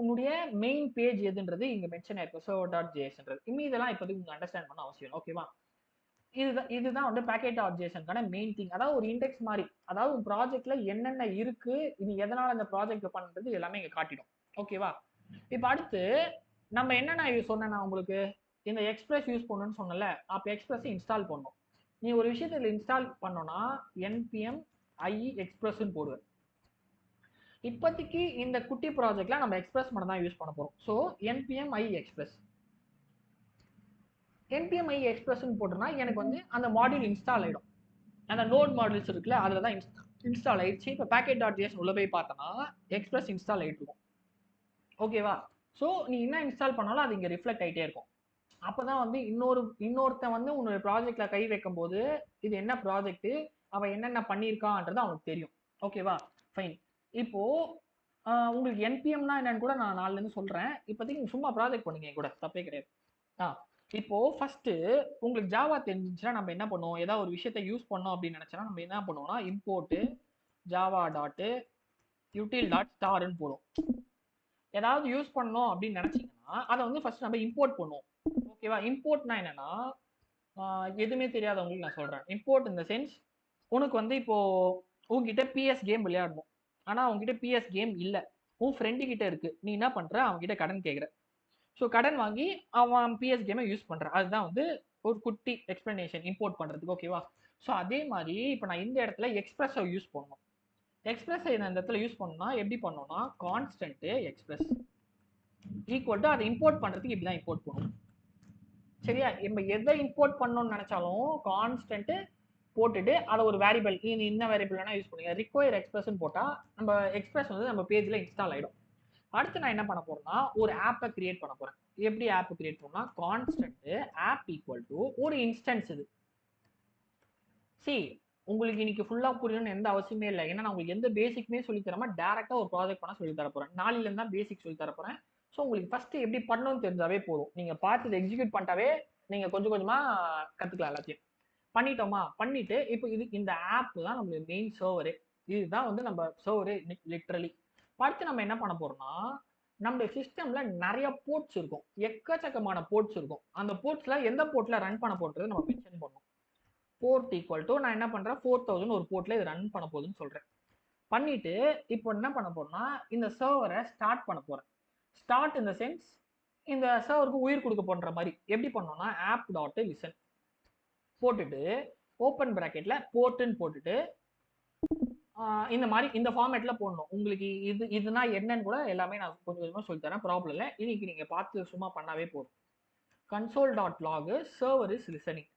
உன்னுடைய மெயின் பேஜ் எதுன்றது இங்கே மென்ஷன் ஆயிருக்கும், server.jsன்றது. இதெல்லாம் இப்போதைக்கு உங்களுக்கு அண்டர்ஸ்டாண்ட் பண்ண அவசியம், ஓகேவா? இதுதான் வந்து package.jsonக்கான மெயின் திங். அதாவது ஒரு இண்டெக்ஸ் மாதிரி. அதாவது உங்க ப்ராஜெக்ட்ல என்னென்ன இருக்கு, இது எதனால இந்த ப்ராஜெக்ட் பண்றது எல்லாமே இங்க காட்டிடும், ஓகேவா? இப்போ அடுத்து நம்ம என்னென்ன சொன்னேன் நான் உங்களுக்கு, இந்த எக்ஸ்பிரஸ் யூஸ் பண்ணணும்னு சொன்னல. அப்போ எக்ஸ்பிரஸ் இன்ஸ்டால் பண்ணணும். நீ ஒரு விஷயத்துல இன்ஸ்டால் பண்ணோம்னா npm i expressன்னு போடுவேன். இப்போதைக்கு இந்த குட்டி ப்ராஜெக்ட்ல நம்ம எக்ஸ்பிரஸ் மட்டும் தான் யூஸ் பண்ண போறோம். ஸோ npm i express எக்ஸ்பிரஸ்ன்னு போட்டோம்னா எனக்கு வந்து அந்த மாடியூல் இன்ஸ்டால் ஆகிடும். அந்த நோட் மாடியூல்ஸ் இருக்குல்ல, அதில் தான் இன்ஸ்டால் ஆயிடுச்சு. இப்போ package.json உள்ள போய் பார்த்தோன்னா எக்ஸ்பிரஸ் இன்ஸ்டால் ஆகிட்டு இருக்கும், ஓகேவா? ஸோ நீ என்ன இன்ஸ்டால் பண்ணாலும் அது இங்கே ரிஃப்ளெக்ட் ஆகிட்டே இருக்கும். அப்போ தான் வந்து இன்னொருத்தன் வந்து உன்னோட ப்ராஜெக்டில் கை வைக்கும் போது இது என்ன ப்ராஜெக்ட்டு, அவன் என்னென்ன பண்ணியிருக்கான்றது அவனுக்கு தெரியும், ஓகேவா? ஃபைன். இப்போது உங்களுக்கு என்பிஎம்னா என்னன்னு கூட நான் நாலுலேருந்து சொல்கிறேன். இப்போதைக்கு சும்மா ப்ராஜெக்ட் பண்ணுங்க கூட, தப்பே கிடையாது. இப்போ ஃபர்ஸ்ட் உங்களுக்கு ஜாவா தெரிஞ்சிச்சுன்னா நம்ம என்ன பண்ணுவோம், ஏதாவது ஒரு விஷயத்தை யூஸ் பண்ணோம் அப்படின்னு நினைச்சோன்னா நம்ம என்ன பண்ணுவோம்னா import Java dot util dot ஸ்டார்னு போடும். ஏதாவது யூஸ் பண்ணோம் அப்படின்னு நினைச்சீங்கன்னா அதை வந்து ஃபர்ஸ்ட் நம்ம இம்போர்ட் பண்ணுவோம், ஓகேவா? இம்போர்ட்னா என்னன்னா எதுவுமே தெரியாதவங்களுக்கு நான் சொல்றேன். இம்போர்ட் இந்த சென்ஸ், உனக்கு வந்து இப்போ உங்ககிட்ட பிஎஸ் கேம் விளையாடணும், ஆனா உங்ககிட்ட பிஎஸ் கேம் இல்லை, உன் ஃப்ரெண்டு கிட்ட இருக்கு. நீ என்ன பண்ற, அவங்ககிட்ட கடன் கேட்குற. ஸோ கடன் வாங்கி அவன் பிஎஸ் கேமை யூஸ் பண்ணுறான். அதுதான் வந்து ஒரு குட்டி எக்ஸ்பிளனேஷன் இம்போர்ட் பண்ணுறதுக்கு, ஓகேவா? ஸோ அதே மாதிரி இப்போ நான் இந்த இடத்துல எக்ஸ்பிரஸை யூஸ் பண்ணணும். எக்ஸ்பிரஸை நான் இந்த இடத்துல யூஸ் பண்ணணும்னா எப்படி பண்ணணும்னா கான்ஸ்டன்ட்டு எக்ஸ்பிரஸ் ஈக்குவல் டு அதை இம்போர்ட் பண்ணுறதுக்கு இப்படி தான் இம்போர்ட் பண்ணணும், சரியா? நம்ம எதை இம்போர்ட் பண்ணணும்னு நினச்சாலும் கான்ஸ்டன்ட்டு போட்டுட்டு அதை ஒரு வேரியபிள், என்ன வேரியபிள் வேணால் யூஸ் பண்ணுங்க, ரிக்வயர் எக்ஸ்பிரஸ்ன்னு போட்டால் நம்ம எக்ஸ்பிரஸ் வந்து நம்ம பேஜில் இன்ஸ்டால் ஆகிடும். அடுத்து நான் என்ன பண்ண போறேன்னா ஒரு ஆப்பை கிரியேட் பண்ண போறேன். எப்படி ஆப் கிரியேட் பண்ணா கான்ஸ்டன்ட் ஆப் ஈக்குவல் டு ஒரு இன்ஸ்டன்ஸ். இது உங்களுக்கு இன்னைக்கு ஃபுல்லா புரியணும்னு எந்த அவசியமே இல்லை. ஏன்னா நான் உங்களுக்கு எந்த பேசிக்குமே சொல்லி தராம டேரக்டா ஒரு ப்ராஜெக்ட் பண்ண சொல்லி தர போறேன். நாளையில இருந்தா பேசிக் சொல்லி தர போறேன். ஸோ உங்களுக்கு ஃபர்ஸ்ட் எப்படி பண்ணணும்னு தெரிஞ்சாவே போதும். நீங்க பார்த்து எக்ஸிக்யூட் பண்ணிட்டாவே நீங்க கொஞ்சம் கொஞ்சமா கத்துக்கலாம் எல்லாத்தையும். பண்ணிட்டோமா, பண்ணிட்டு இப்போ இந்த ஆப் தான் நம்மளுடைய மெயின் சர்வரு. இதுதான் வந்து நம்ம சர்வரு லிட்ரலி. அடுத்து நம்ம என்ன பண்ண போறோம்னா நம்மளுடைய சிஸ்டம்ல நிறைய போர்ட்ஸ் இருக்கும், எக்கச்சக்கமான போர்ட்ஸ் இருக்கும். அந்த போர்ட்ஸ்ல எந்த போர்ட்ல ரன் பண்ண போறது நம்ம மென்ஷன் பண்ணணும். போர்ட் ஈக்குவல் டு நான் என்ன பண்றேன் 4000 ஒரு போர்ட்ல இது ரன் பண்ண போகுதுன்னு சொல்றேன். பண்ணிட்டு இப்போ என்ன பண்ண போறேன்னா இந்த சர்வரை ஸ்டார்ட் பண்ண போறேன். ஸ்டார்ட் இந்த சென்ஸ் இந்த சர்வருக்கு உயிர் கொடுக்க போன்ற மாதிரி எப்படி பண்ணோம்னா ஆப் டாட் லிசன் போட்டுட்டு ஓப்பன் பிராக்கெட்ல போர்ட்டுன்னு போட்டுட்டு இந்த மாதிரி இந்த ஃபார்மேட்ல போடணும். உங்களுக்கு இதுனா என்னன்னு கூட எல்லாமே நான் கொஞ்சம் கொஞ்சமாக சொல்லித்தரேன், ப்ராப்ளம் இல்லை. இன்னைக்கு நீங்க பார்த்து சும்மா பண்ணாவே போதும். console.log server is listening.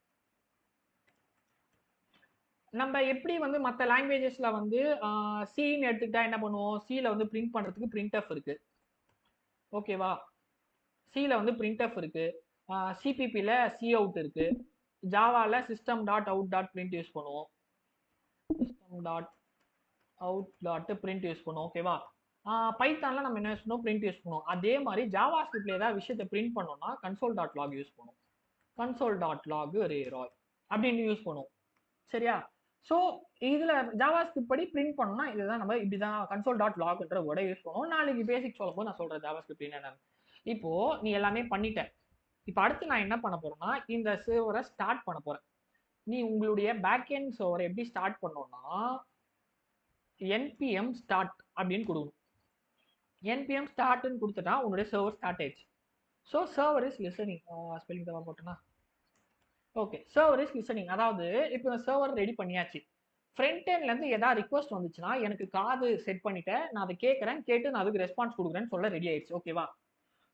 நம்ம எப்படி வந்து மற்ற லாங்குவேஜஸ்ல வந்து சின்னு எடுத்துக்கிட்டா என்ன பண்ணுவோம், சில வந்து பிரிண்ட் பண்றதுக்கு printf இருக்கு, ஓகேவா? சில வந்து printf இருக்கு, சிபிபில cout இருக்கு, ஜாவால system dot out dot print use பண்ணுவோம், system dot out dot print use பண்ணுவோம், ஓகேவா? பைத்தான்ல நம்ம என்ன யூஸ் பண்ணுவோம், பிரிண்ட் யூஸ் பண்ணுவோம். அதே மாதிரி ஜாவா ஸ்கிரிப்ட்ல ஏதாவது விஷயத்தை பிரிண்ட் பண்ணோம்னா console.log யூஸ் பண்ணுவோம், console.log reroy அப்படின்னு யூஸ் பண்ணுவோம், சரியா? ஸோ இதுல ஜாவா ஸ்கிரிப்ட் படி பிரிண்ட் பண்ணோம்னா இதுதான் நம்ம இப்படிதான் console.logன்ற வேர்டை யூஸ் பண்ணுவோம். நாளைக்கு பேசிக் சொல்லும்போது நான் சொல்றேன் ஜாவா ஸ்கிரிப்ட் என்னன்னு. இப்போ நீ எல்லாமே பண்ணிட்ட. இப்போ அடுத்து நான் என்ன பண்ண போறேன்னா இந்த சர்வரை ஸ்டார்ட் பண்ண போறேன். நீ உங்களுடைய பேக்எண்ட் சர்வரை எப்படி ஸ்டார்ட் பண்ணோம்னா npm ஸ்டார்ட் அப்படின்னு கொடுக்கணும். npm ஸ்டார்ட்னு கொடுத்துட்டா உன்னுடைய சர்வர் ஸ்டார்ட் ஆயிடுச்சு. So server is listening, spelling தவா போட்டேன்னா ஓகே, சர்வர் இஸ் லிசனிங். அதாவது இப்போ சர்வர் ரெடி பண்ணியாச்சு. ஃப்ரண்ட் எண்ட்லேருந்து ஏதாவது ரிக்வஸ்ட் வந்துச்சுன்னா எனக்கு காது செட் பண்ணிட்டேன், நான் அதை கேட்குறேன், கேட்டு நான் அதுக்கு ரெஸ்பான்ஸ் கொடுக்குறேன்னு சொல்ல ரெடி ஆயிடுச்சு, ஓகேவா?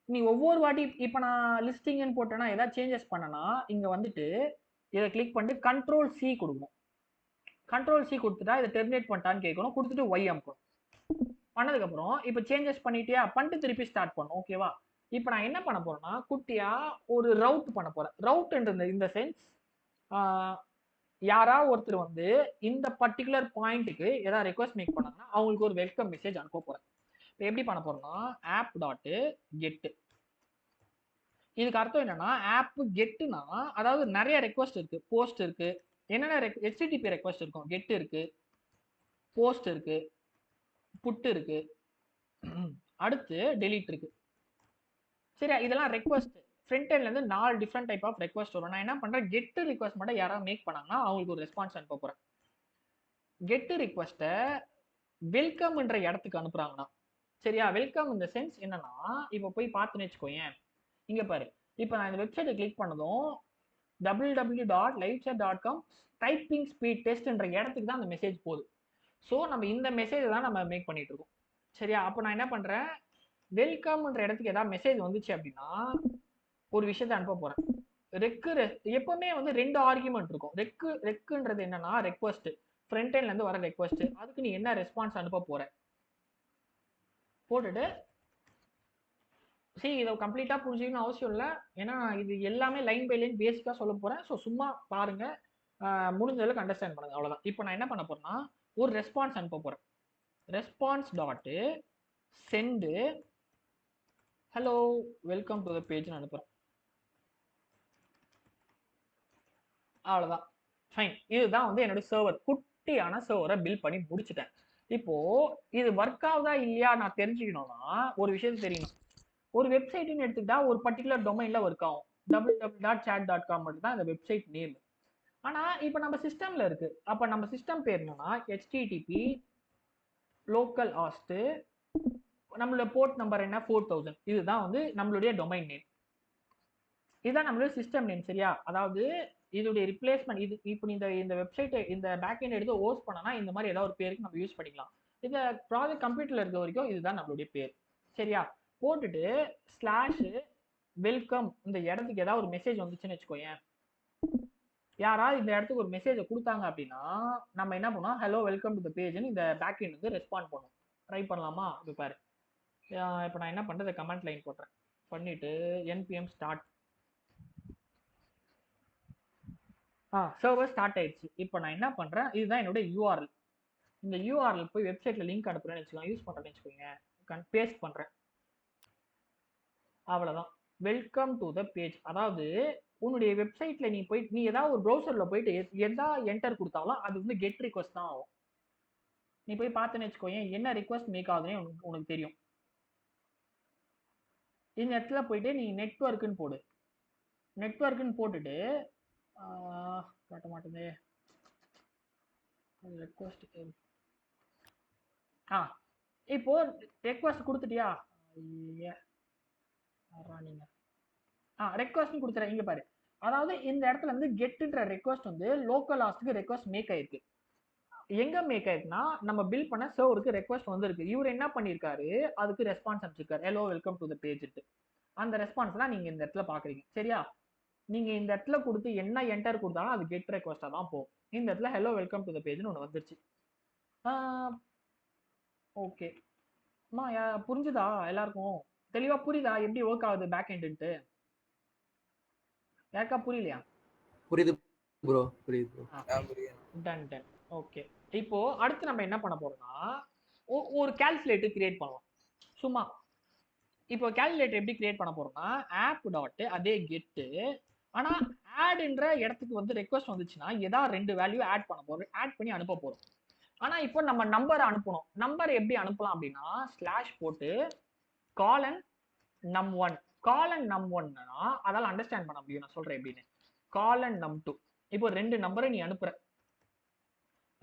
நீ ஒவ்வொரு வாட்டி இப்போ நான் லிஸ்டிங்னு போட்டேன்னா ஏதாவது சேஞ்சஸ் பண்ணனா இங்கே வந்துட்டு இதை கிளிக் பண்ணிட்டு கண்ட்ரோல்-C கொடுக்கணும். கண்ட்ரோல்-C கொடுத்துட்டா இதை டெர்மினேட் பண்ணிட்டான்னு கேட்கணும், கொடுத்துட்டு ஒய் அமுக்கணும். பண்ணதுக்கப்புறம் இப்போ சேஞ்சஸ் பண்ணிட்டியா, பண்ணிட்டு திருப்பி ஸ்டார்ட் பண்ணும், ஓகேவா? இப்போ நான் என்ன பண்ண போறேன்னா குட்டியா ஒரு ரவுட் பண்ண போறேன். ரவுட்ன்றது இந்த சென்ஸ் யாரா ஒருத்தர் வந்து இந்த பர்டிகுலர் பாயிண்ட்டுக்கு ஏதாவது ரெக்வஸ்ட் மேக் பண்ணாங்கன்னா அவங்களுக்கு ஒரு வெல்கம் மெசேஜ் அனுப்ப போறேன். இப்போ எப்படி பண்ண போறேன்னா ஆப் டாட் கெட். இதுக்கு அர்த்தம் என்னன்னா ஆப் கெட்டுனா அதாவது நிறைய ரெக்வஸ்ட் இருக்கு, போஸ்ட் இருக்கு, என்னென்ன HTTP ரெக்வஸ்ட் இருக்கும், கெட் இருக்கு, போஸ்ட் இருக்கு, புட் இருக்கு, அடுத்து டெலீட் இருக்கு, சரியா? இதெல்லாம் ரெக்வஸ்ட். ஃப்ரண்ட் எண்ட்ல இருந்து 4 டிஃப்ரெண்ட் டைப் ஆஃப் ரெக்வஸ்ட் வரும். நான் என்ன பண்றேன், கெட் ரிக்வஸ்ட் மட்டும் யாராவது மேக் பண்ணாங்கன்னா அவங்களுக்கு ஒரு ரெஸ்பான்ஸ் அனுப்ப போறேன். கெட் ரிக்வஸ்ட்டை வெல்கம்ன்ற இடத்துக்கு அனுப்புறாங்கன்னா, சரியா? வெல்கம் இந்த சென்ஸ் என்னன்னா இப்போ போய் பார்த்துன்னு வச்சுக்கோயேன், இங்க பாரு. இப்போ நான் இந்த வெப்சைட்டை கிளிக் பண்ணதும் www.livechat.com டைப்பிங் ஸ்பீட் டெஸ்ட்ன்ற இடத்துக்கு தான் அந்த மெசேஜ் போகுது. ஸோ நம்ம இந்த மெசேஜ் தான் நம்ம மேக் பண்ணிட்டு இருக்கோம், சரியா? அப்போ நான் என்ன பண்றேன், வெல்கம்ன்ற இடத்துக்கு ஏதாவது மெசேஜ் வந்துச்சு அப்படின்னா ஒரு விஷயத்தை அனுப்ப போறேன். எப்பவுமே வந்து 2 ஆர்குமெண்ட் இருக்கும். ரெக்குன்றது என்னன்னா ரெக்வஸ்ட், ஃப்ரண்ட் எண்ட்ல இருந்து வர ரெக்வஸ்ட், அதுக்கு நீ என்ன ரெஸ்பான்ஸ் அனுப்ப போற போட்டுட்டு இதை கம்ப்ளீட்டா புரிஞ்சுக்கணும்னு அவசியம் இல்லை, ஏன்னா இது எல்லாமே லைன் பை லைன் பேசிக்கா சொல்ல போறேன். ஸோ சும்மா பாருங்க, முடிஞ்ச அளவுக்கு அண்டர்ஸ்டாண்ட் பண்ணுங்க, அவ்வளவுதான். இப்போ நான் என்ன பண்ண போறேன்னா ஒரு ரெஸ்பான்ஸ் அனுப்ப போறேன். Response dot send hello welcome to the பேஜ்னு அனுப்புறேன், அவ்வளவுதான். ஃபைன். இதுதான் வந்து என்னோட சர்வர், குட்டியான சர்வரை பில்ட் பண்ணி முடிச்சுட்டேன். இப்போ இது ஒர்க் ஆகுதா இல்லையா நான் தெரிஞ்சுக்கணும்னா ஒரு விஷயத்தை தெரியணும். ஒரு வெப்சைட்னு எடுத்துக்கிட்டா ஒரு பர்டிகுலர் டொமைன்ல ஒர்க் ஆகும். www.chat.com மட்டும் தான் இந்த வெப்சைட் நேம். ஆனா இப்போ நம்ம சிஸ்டம்ல இருக்கு. அப்ப நம்ம சிஸ்டம் பேர் என்னன்னா http லோக்கல் ஹாஸ்ட், நம்மளோட போர்ட் நம்பர் என்ன 4000, இதுதான் வந்து நம்மளுடைய டொமைன் நேம், இதுதான் நம்மளுடைய சிஸ்டம் நேம், சரியா? அதாவது இதோடைய ரிப்ளேஸ்மெண்ட் இது. இப்போ இந்த வெப்சைட்டை இந்த பேக் எண்ட் எடுத்து ஹோஸ்ட் பண்ணனா இந்த மாதிரி ஏதாவது ஒரு பேருக்கு நம்ம யூஸ் பண்ணிக்கலாம். இந்த ப்ராஜெக்ட் கம்ப்யூட்டர்ல இருக்க வரைக்கும் இதுதான் நம்மளுடைய பேர், சரியா? போட்டுட்டு ஸ்லாஷ் வெல்கம் இந்த இடத்துக்கு ஏதாவது ஒரு மெசேஜ் வந்துச்சுன்னு வச்சுக்கோயேன், யாராவது இந்த இடத்துக்கு ஒரு மெசேஜை கொடுத்தாங்க அப்படின்னா நம்ம என்ன பண்ணுவோம், ஹலோ வெல்கம் டு த பேஜ்னு இந்த பேக் எண்ட் வந்து ரெஸ்பாண்ட் பண்ணும். ட்ரை பண்ணலாமா? இப்போ பாரு, இப்போ நான் என்ன பண்ணுறது, கமெண்ட் லைன் போட்டுறேன், பண்ணிட்டு npm ஸ்டார்ட். சர்வர் ஸ்டார்ட் ஆயிடுச்சு. இப்போ நான் என்ன பண்றேன், இதுதான் என்னோட யூஆர்எல். இந்த யூஆர்எல் போய் வெப்சைட்ல லிங்க் அனுப்புறேன்னு வச்சுக்கோங்க, யூஸ் பண்றேன்னு வச்சுக்கோங்க, பேஸ்ட் பண்றேன், அவ்வளவுதான். Welcome to the page. அதாவது உன்னுடைய வெப்சைட்ல நீ ஏதாவது ஒரு ப்ரௌசர்ல போயிட்டு எதா என்டர் கொடுத்தாலும் அது வந்து கெட் ரிக்வஸ்ட் தான் ஆகும். நீ போய் பார்த்துன்னு வச்சுக்கோங்க என்ன ரிக்வஸ்ட் மேக் ஆகுதுன்னு உனக்கு தெரியும். இந்த இடத்துல போயிட்டு நீ நெட்வொர்க்குன்னு போடு, நெட்வொர்க்குன்னு போட்டுட்டு காட்ட மாட்டேங்குது ரெக்வஸ்ட். இப்போ ரெக்வஸ்ட் கொடுத்துட்டியா, நீங்க ரெக்வஸ்ட் கொடுத்துறேன், இங்க பாரு. அதாவது இந்த இடத்துல வந்து கெட்ன்ற ரெக்வஸ்ட் வந்து லோக்கல் ஹாஸ்ட்க்கு ரெக்வஸ்ட் மேக் ஆயிருக்கு. எங்க மேக் ஆயிருக்குன்னா நம்ம பில் பண்ண சர்வருக்கு ரெக்வஸ்ட் வந்திருக்கு. இவர் என்ன பண்ணியிருக்காரு, அதுக்கு ரெஸ்பான்ஸ் அனுப்பிச்சிருக்காரு, ஹலோ வெல்கம் டு த பேஜ்ட்டு. அந்த ரெஸ்பான்ஸ் தான் நீங்க இந்த இடத்துல பாக்குறீங்க. சரியா? நீங்க இந்த இடத்துல கொடுத்து என்ன என்டர் கொடுத்தாலும் அது கெட் ரெக்வஸ்டா தான் போகும். இந்த இடத்துல ஹலோ வெல்கம் டு த பேஜ்னு ஒன்று வந்துருச்சு. ஓகே அம்மா புரிஞ்சுதா எல்லாருக்கும்? தெளிவா புரியுதா எப்படி ஒர்க் ஆகுது பேக் எண்டுன்ட்டு? யாருக்கா புரியலையா? புரியுது ப்ரோ, புரியுது ப்ரோ. Done done. ஓகே, இப்போ அடுத்து நம்ம என்ன பண்ண போறோம்னா ஒரு கால்குலேட்டர் கிரியேட் பண்ணலாம் சும்மா. இப்போ கால்குலேட்டர் எப்படி கிரியேட் பண்ண போறோம்னா ஆப் டாட் அதே கெட்டு, ஆனா ஆட்ன்ற இடத்துக்கு வந்து ரெக்வஸ்ட் வந்துச்சுன்னா ஏதாவது 2 வேல்யூ ஆட் பண்ண போறோம், ஆட் பண்ணி அனுப்ப போறோம். ஆனா இப்போ நம்ம நம்பர் அனுப்பணும். நம்பர் எப்படி அனுப்பலாம் அப்படின்னா ஸ்லாஷ் போட்டு காலன் num1. காலன் num1னா அதால அண்டர்ஸ்டாண்ட் பண்ண முடியும். நான் சொல்றேன் எப்படின்னு. காலன் num2. இப்போ 2 நம்பரை நீ அனுப்புற,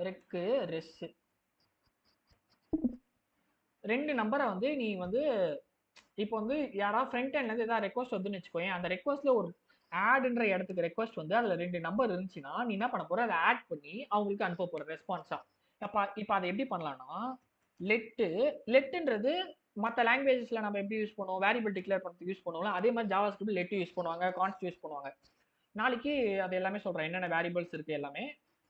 ரெக்கு ரெஸ் 2 நம்பரை வந்து நீ வந்து இப்போ வந்து யாராவது ஃப்ரண்ட் எண்ட்ல இருந்து ஏதாவது ரெக்வஸ்ட் வந்துன்னு வச்சுக்கோயேன். அந்த ரெக்வஸ்ட்ல ஒரு ஆட்ன்ற இடத்துக்கு ரெக்வஸ்ட் வந்து அதுல 2 நம்பர் இருந்துச்சுன்னா நீ என்ன பண்ண போற, அதை ஆட் பண்ணி அவங்களுக்கு அனுப்ப போற ரெஸ்பான்ஸா. இப்போ அதை எப்படி பண்ணலாம்னா லெட்டுன்றது மற்ற லாங்குவேஜஸ்ல நம்ம எப்படி யூஸ் பண்ணுவோம், வேரியபிள் டிக்ளேர் பண்ணுறதுக்கு யூஸ் பண்ணுவோம்ல, அதே மாதிரி ஜாவா ஸ்கிரிப்ட் லெட் யூஸ் பண்ணுவாங்க, கான்ஸ்ட் யூஸ் பண்ணுவாங்க. நாளைக்கு அது எல்லாமே சொல்றேன் என்னென்ன வேரியபிள்ஸ் இருக்கு எல்லாமே.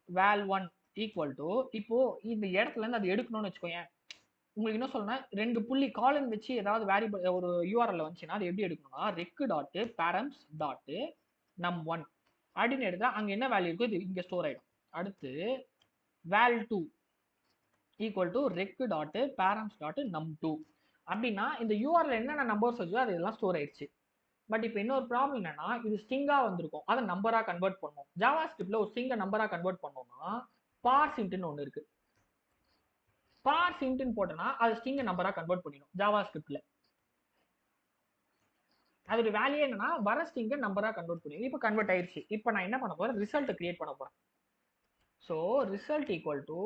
val1 ஈக்குவல் டு இப்போ இந்த இடத்துல இருந்து அது எடுக்கணும்னு வச்சுக்கோயேன். உங்களுக்கு என்ன சொல்லணும், 2 புள்ளி காலன் வச்சு ஏதாவது வேரியபிள் ஒரு யூஆர்எல் வந்துச்சுன்னா அது எப்படி எடுக்கணும்னா ரெக் டாட் பேரம்ஸ் டாட் num1 அப்படின்னு எடுத்தா அங்க என்ன வேல்யூ இருக்கோ இது இங்க ஸ்டோர் ஆயிடும். அடுத்து val2 equal to req dot params dot num2 அப்படின்னா இந்த யூஆர்எல் என்னென்ன நம்பர்ஸ் வச்சோ அது எல்லாம் ஸ்டோர் ஆயிடுச்சு. பட் இப்போ இன்னொரு ப்ராப்ளம் என்னன்னா இது ஸ்ட்ரிங்கா வந்திருக்கும், அதை நம்பரா கன்வெர்ட் பண்ணும். ஜாவா ஸ்கிரிப்ட்ல ஒரு ஸ்ட்ரிங்கை நம்பரா கன்வெர்ட் பண்ணோம்னா பார்ஸ் இன்ட்னு ஒன்று இருக்கு. பார்ஸ் இன்ட்னு போட்டோம்னா அது ஸ்ட்ரிங்கை நம்பரா கன்வெர்ட் பண்ணிடும் ஜாவா ஸ்கிரிப்ட்ல. அதோட வேல்யூ என்னன்னா வர ஸ்ட்ரிங்கை நம்பரா கன்வெர்ட் பண்ணிடும். இப்போ கன்வெர்ட் ஆயிடுச்சு. இப்போ நான் என்ன பண்ண போறேன், ரிசல்ட் கிரியேட் பண்ண போறேன். So result equal to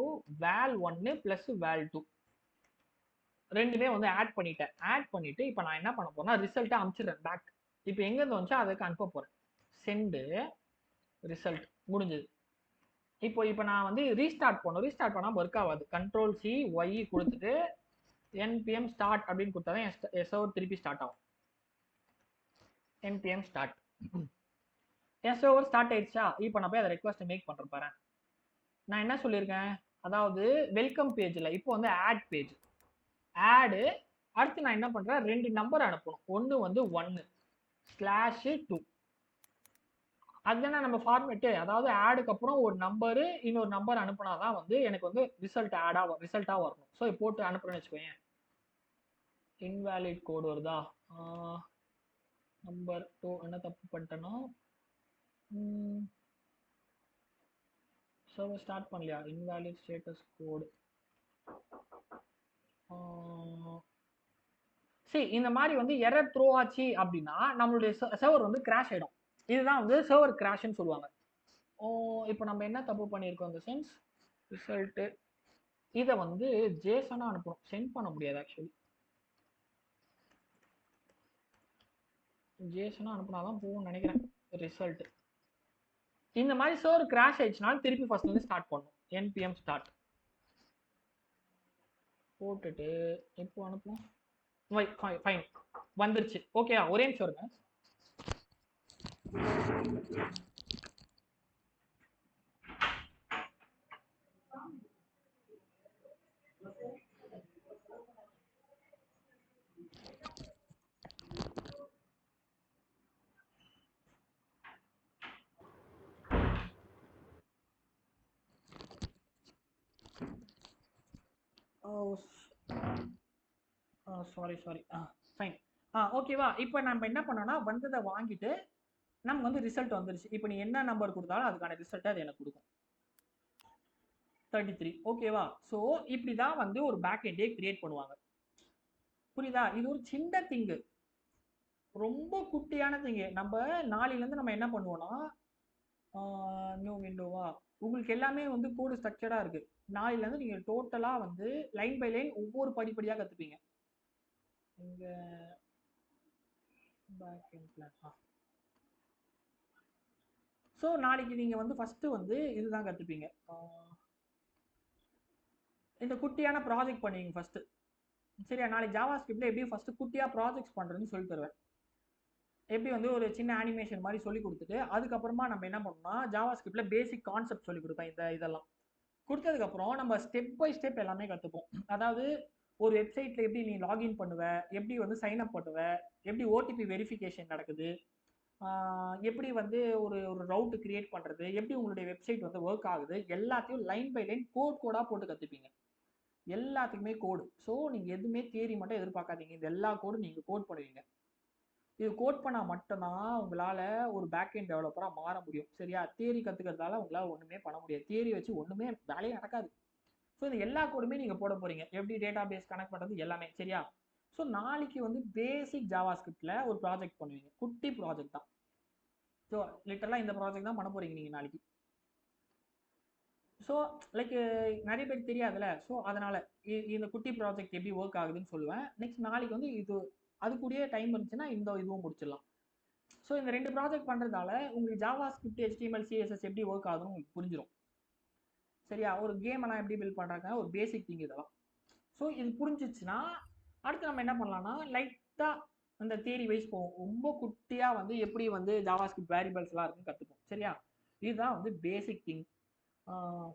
val1 plus val2 ரெண்டுமே வந்து ஆட் பண்ணிட்டேன். ஆட் பண்ணிட்டு இப்போ நான் என்ன பண்ண போறேன்னா ரிசல்ட்டை அனுப்பிச்சிடுறேன் பேக். இப்போ எங்க இருந்து வந்துச்சோ அதுக்கு அனுப்ப போறேன். சென்டு ரிசல்ட் முடிஞ்சது. இப்போ நான் வந்து ரீஸ்டார்ட் பண்ணணும். ரீஸ்டார்ட் பண்ணாமல் ஒர்க் ஆகாது. கண்ட்ரோல் சி ஒய் கொடுத்துட்டு npm ஸ்டார்ட் அப்படின்னு கொடுத்தா தான் என் சர்வர் திருப்பி ஸ்டார்ட் ஆகும். npm ஸ்டார்ட், என் சர்வர் ஸ்டார்ட் ஆயிடுச்சா? இப்போ நான் போய் அதை ரெக்வஸ்ட் மேக் பண்றேன் பாரு. நான் என்ன சொல்லியிருக்கேன், அதாவது வெல்கம் பேஜ்ல இப்போ வந்து ஆட் பேஜ் ஆடு. அடுத்து நான் என்ன பண்றேன், 2 நம்பர் அனுப்பணும். ஒன்று வந்து 1/2 அதுதானே நம்ம ஃபார்மேட்டு. அதாவது ஆடுக்கு அப்புறம் ஒரு நம்பரு இன்னொரு நம்பர் அனுப்புனாதான் வந்து எனக்கு வந்து ரிசல்ட்டா வரணும். ஸோ போட்டு அனுப்புறேன்னு வச்சுக்கோங்க, இன்வேலிட் கோடு வருதா, நம்பர் 2 என்ன தப்பு பண்ணிட்டேன்னா சர்வர் ஸ்டார்ட் பண்ணலையா, இன்வேலிட் ஸ்டேட்டஸ் கோடு. சரி, இந்த மாதிரி வந்து எரர் த்ரோ ஆச்சு அப்படின்னா நம்மளுடைய சர்வர் வந்து கிராஷ் ஆயிடும். இதுதான் வந்து சர்வர் கிராஷ்னு சொல்லுவாங்க. இப்போ நம்ம என்ன தப்பு பண்ணியிருக்கோம், இந்த சென்ஸ் ரிசல்ட்டு இதை வந்து ஜேசனா அனுப்பணும், சென்ட் பண்ண முடியாது. ஆக்சுவலி ஜேசனா அனுப்புனாதான் போகும்னு நினைக்கிறேன். ரிசல்ட் இந்த மாதிரி சர்வர் கிராஷ் ஆயிடுச்சுனாலும் திருப்பி ஃபர்ஸ்ட்ல இருந்து ஸ்டார்ட் பண்ணும். npm ஸ்டார்ட் போட்டுட்டு இப்போ அனுப்பலாம். ஃபைன் வந்துருச்சு. ஓகேவா, ஒரே நிமிஷம் இருங்க. Sorry fine. ஓகேவா, இப்போ நம்ம என்ன பண்ணோம்னா வந்ததை வாங்கிட்டு நமக்கு வந்து ரிசல்ட் வந்துருச்சு. இப்போ நீ என்ன நம்பர் கொடுத்தாலும் அதுக்கான ரிசல்ட் அது எனக்கு கொடுக்கும். 33. ஓகேவா, ஸோ இப்படி தான் வந்து ஒரு பேக் எண்டே கிரியேட் பண்ணுவாங்க. புரியுதா? இது ஒரு சின்ன திங்கு, ரொம்ப குட்டியான திங்கு. நம்ம நாளையிலேருந்து நம்ம என்ன பண்ணுவோம்னா நியூ விண்டோவா, உங்களுக்கு எல்லாமே வந்து கோடு ஸ்ட்ரக்சர்டாக இருக்குது. நாளையிலேருந்து நீங்கள் டோட்டலாக வந்து லைன் பை லைன் ஒவ்வொரு படிப்படியாக கற்றுப்பீங்க. இங்கே பேக் எண்ட் பிளான். ஸோ நாளைக்கு நீங்கள் வந்து ஃபஸ்ட்டு வந்து இதுதான் கற்றுப்பீங்க. இந்த குட்டியான ப்ராஜெக்ட் பண்ணுவீங்க ஃபஸ்ட்டு. சரியா? நாளைக்கு ஜாவா ஸ்கிரிப்ட்ல எப்படி ஃபஸ்ட்டு குட்டியாக ப்ராஜெக்ட்ஸ் பண்ணுறதுன்னு சொல்லி தருவேன். எப்படி வந்து ஒரு சின்ன அனிமேஷன் மாதிரி சொல்லி கொடுத்துட்டு அதுக்கப்புறமா நம்ம என்ன பண்ணோம்னா ஜாவா ஸ்கிரிப்ட்ல பேசிக் கான்செப்ட் சொல்லி கொடுப்பேன். இதெல்லாம் கொடுத்ததுக்கப்புறம் நம்ம ஸ்டெப் பை ஸ்டெப் எல்லாமே கற்றுப்போம். அதாவது ஒரு வெப்சைட்டில் எப்படி நீ லாகின் பண்ணுவ, எப்படி வந்து சைன் அப் பண்ணுவ, எப்படி ஓடிபி வெரிஃபிகேஷன் நடக்குது, எப்படி வந்து ஒரு ஒரு ரவுட் கிரியேட் பண்ணுறது, எப்படி உங்களுடைய வெப்சைட் வந்து ஒர்க் ஆகுது, எல்லாத்தையும் லைன் பை லைன் கோடாக போட்டு கற்றுப்பீங்க. எல்லாத்துக்குமே கோடு. ஸோ நீங்கள் எதுவுமே தியரி மட்டும் எதிர்பார்க்காதீங்க. இந்த எல்லா கோடும் நீங்கள் கோட் பண்ணுவீங்க. இது கோட் பண்ணால் மட்டும்தான் உங்களால் ஒரு பேக்எண்ட் டெவலப்பராக மாற முடியும். சரியா? தியரி கற்றுக்கிறதால உங்களால் ஒன்றுமே பண்ண முடியாது. தியரி வச்சு ஒன்றுமே வேலையே நடக்காது. ஸோ இந்த எல்லா கோடுமே நீங்கள் போட போகிறீங்க. எப்படி டேட்டா பேஸ் கனெக்ட் பண்ணுறது எல்லாமே. சரியா? ஸோ நாளைக்கு வந்து பேசிக் ஜாவா ஸ்கிரிப்டில் ஒரு ப்ராஜெக்ட் பண்ணுவீங்க. குட்டி ப்ராஜெக்ட் தான். ஸோ லிட்டரலாக இந்த ப்ராஜெக்ட் தான் பண்ண போகிறீங்க நீங்கள் நாளைக்கு. ஸோ லைக் நிறைய பேருக்கு தெரியாதுல்ல. ஸோ அதனால் இந்த குட்டி ப்ராஜெக்ட் எப்படி ஒர்க் ஆகுதுன்னு சொல்லுவேன். நெக்ஸ்ட் நாளைக்கு வந்து இது அது கூடயே டைம் இருந்துச்சுன்னா இந்த இதுவும் முடிச்சிடலாம். ஸோ இந்த 2 ப்ராஜெக்ட் பண்ணுறதால உங்களுக்கு ஜாவா ஸ்கிரிப்ட், HTML, CSS எப்படி ஒர்க் ஆகுதுன்னு உங்களுக்கு புரிஞ்சிடும். சரியா? ஒரு கேம் எல்லாம் எப்படி பில்ட் பண்ணுறாங்க, ஒரு பேசிக் திங் இதெல்லாம். ஸோ இது புரிஞ்சிச்சுன்னா அடுத்து நம்ம என்ன பண்ணலாம்னா லைட்டாக அந்த தியரி வைஸ் போவோம். ரொம்ப குட்டியாக வந்து எப்படி வந்து ஜாவா ஸ்கிரிப்ட் வேரியபிள்ஸ்லாம் இருக்குன்னு கற்றுப்போம். சரியா? இதுதான் வந்து பேசிக் திங்.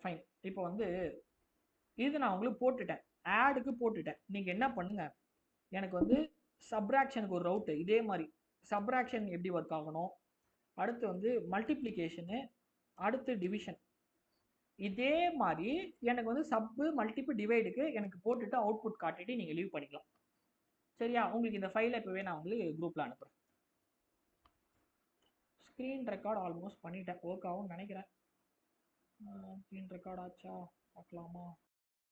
ஃபைன். இப்போ வந்து இது நான் உங்களுக்கு போட்டுட்டேன். ஆடுக்கு போட்டுட்டேன். நீங்கள் என்ன பண்ணுங்க, எனக்கு வந்து சப்ராக்ஷனுக்கு ஒரு ரவுட்டு இதே மாதிரி சப்ராக்ஷன் எப்படி ஒர்க் ஆகணும், அடுத்து வந்து மல்டிப்ளிகேஷனு, அடுத்து டிவிஷன், இதே மாதிரி எனக்கு வந்து சப்பு மல்டிபிள் டிவைடுக்கு எனக்கு போட்டுட்டு அவுட்புட் காட்டிட்டு நீங்கள் லீவ் பண்ணிக்கலாம். சரியா? உங்களுக்கு இந்த ஃபைலை இப்போவே நான் உங்களுக்கு குரூப்பில் அனுப்புகிறேன். ஸ்க்ரீன் ரெக்கார்ட் ஆல்மோஸ்ட் பண்ணிட்டேன். ஒர்க் ஆகும்னு நினைக்கிறேன். ஸ்க்ரீன் ரெக்கார்ட் ஆச்சா பார்க்கலாமா?